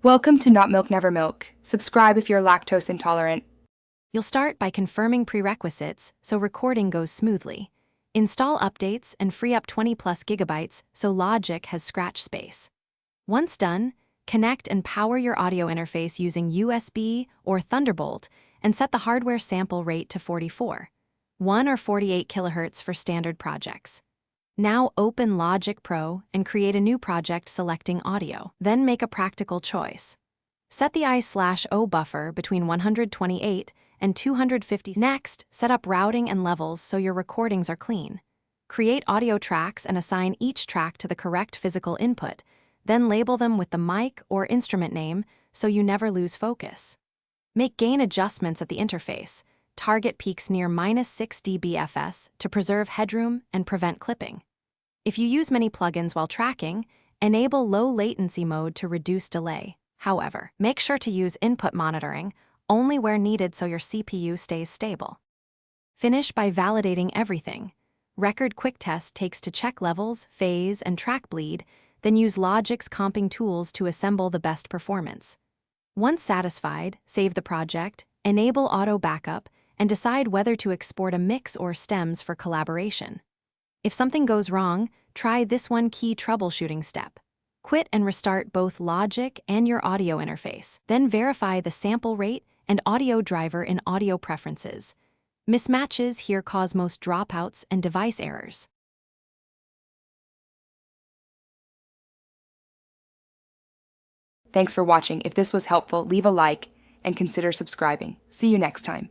Welcome to Not Milk Never Milk. Subscribe if you're lactose intolerant. You'll start by confirming prerequisites so recording goes smoothly. Install updates and free up 20 plus gigabytes so Logic has scratch space. Once done, connect and power your audio interface using USB or Thunderbolt and set the hardware sample rate to 44, 1 or 48 kHz for standard projects. Now open Logic Pro and create a new project selecting audio. Then make a practical choice. Set the I/O buffer between 128 and 250. Next, set up routing and levels so your recordings are clean. Create audio tracks and assign each track to the correct physical input, then label them with the mic or instrument name so you never lose focus. Make gain adjustments at the interface. Target peaks near -6 dBFS to preserve headroom and prevent clipping. If you use many plugins while tracking, enable low latency mode to reduce delay. However, make sure to use input monitoring only where needed so your CPU stays stable. Finish by validating everything. Record Quick Test takes to check levels, phase, and track bleed, then use Logic's comping tools to assemble the best performance. Once satisfied, save the project, enable auto backup, and decide whether to export a mix or stems for collaboration. If something goes wrong, try this one key troubleshooting step. Quit and restart both Logic and your audio interface. Then verify the sample rate and audio driver in Audio Preferences. Mismatches here cause most dropouts and device errors. Thanks for watching. If this was helpful, leave a like and consider subscribing. See you next time.